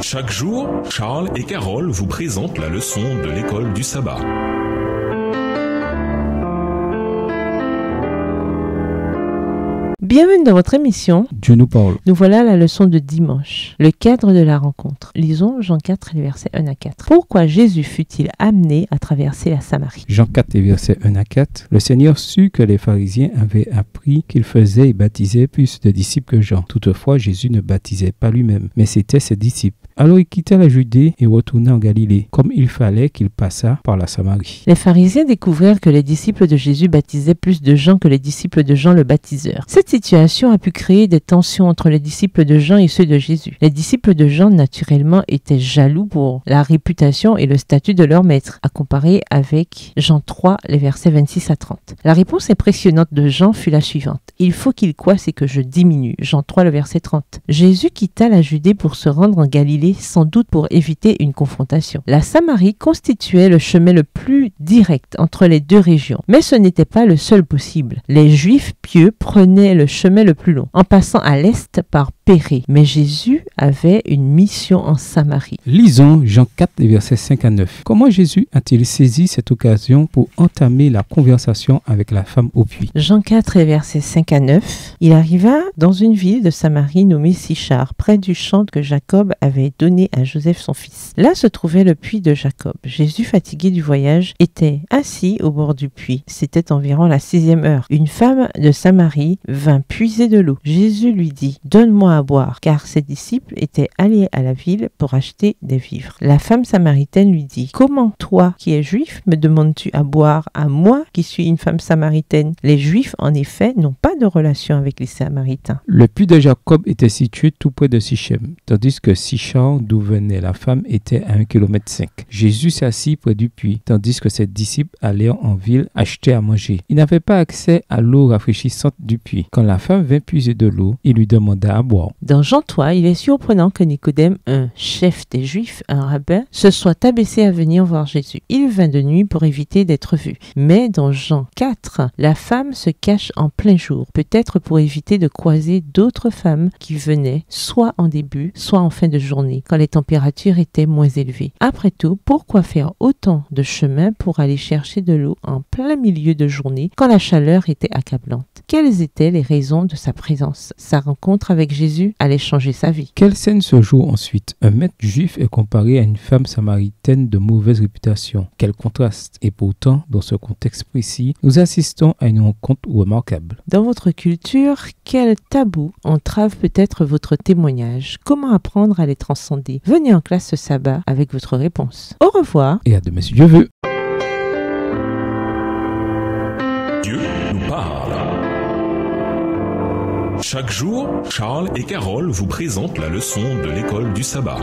Chaque jour, Charles et Carole vous présentent la leçon de l'école du sabbat. Bienvenue dans votre émission. Dieu nous parle. Nous voilà à la leçon de dimanche, le cadre de la rencontre. Lisons Jean 4, les versets 1 à 4. Pourquoi Jésus fut-il amené à traverser la Samarie? Jean 4, les versets 1 à 4. Le Seigneur sut que les pharisiens avaient appris qu'il faisait et baptisait plus de disciples que Jean. Toutefois, Jésus ne baptisait pas lui-même, mais c'étaient ses disciples. Alors il quitta la Judée et retourna en Galilée, comme il fallait qu'il passât par la Samarie. Les pharisiens découvrirent que les disciples de Jésus baptisaient plus de gens que les disciples de Jean le baptiseur. Cette situation a pu créer des tensions entre les disciples de Jean et ceux de Jésus. Les disciples de Jean, naturellement, étaient jaloux pour la réputation et le statut de leur maître, à comparer avec Jean 3, les versets 26 à 30. La réponse impressionnante de Jean fut la suivante. Il faut qu'il croisse et que je diminue. Jean 3, le verset 30. Jésus quitta la Judée pour se rendre en Galilée, sans doute pour éviter une confrontation. La Samarie constituait le chemin le plus direct entre les deux régions, mais ce n'était pas le seul possible. Les Juifs pieux prenaient le chemin le plus long, en passant à l'est par Pérée. Mais Jésus avait une mission en Samarie. Lisons Jean 4, les versets 5 à 9. Comment Jésus a-t-il saisi cette occasion pour entamer la conversation avec la femme au puits? Jean 4, les versets 5 à 9. Il arriva dans une ville de Samarie nommée Sichar, près du champ que Jacob avait donné à Joseph son fils. Là se trouvait le puits de Jacob. Jésus, fatigué du voyage, était assis au bord du puits. C'était environ la 6e heure. Une femme de Samarie vint puiser de l'eau. Jésus lui dit « Donne-moi à boire », car ses disciples étaient allés à la ville pour acheter des vivres. La femme samaritaine lui dit « Comment, toi qui es juif, me demandes-tu à boire à moi qui suis une femme samaritaine ?» Les Juifs, en effet, n'ont pas de relation avec les Samaritains. Le puits de Jacob était situé tout près de Sichem, tandis que Sichar, d'où venait la femme, était à 1,5 km. Jésus s'assit près du puits, tandis que ses disciples allèrent en ville acheter à manger. Ils n'avaient pas accès à l'eau rafraîchissante du puits. Quand la femme vint puiser de l'eau, il lui demanda à boire. Dans Jean 3, il est surprenant que Nicodème, un chef des Juifs, un rabbin, se soit abaissé à venir voir Jésus. Il vint de nuit pour éviter d'être vu. Mais dans Jean 4, la femme se cache en plein jour, peut-être pour éviter de croiser d'autres femmes qui venaient soit en début, soit en fin de journée, quand les températures étaient moins élevées. Après tout, pourquoi faire autant de chemin pour aller chercher de l'eau en plein milieu de journée quand la chaleur était accablante? Quelles étaient les raisons de sa présence? Sa rencontre avec Jésus allait changer sa vie. Quelle scène se joue ensuite? Un maître juif est comparé à une femme samaritaine de mauvaise réputation. Quel contraste! Et pourtant, dans ce contexte précis, nous assistons à une rencontre remarquable. Dans votre culture, quel tabou entrave peut-être votre témoignage? Comment apprendre à les transcender? Venez en classe ce sabbat avec votre réponse. Au revoir. Et à demain si Dieu veut. Dieu nous parle. Chaque jour, Charles et Carole vous présentent la leçon de l'école du sabbat.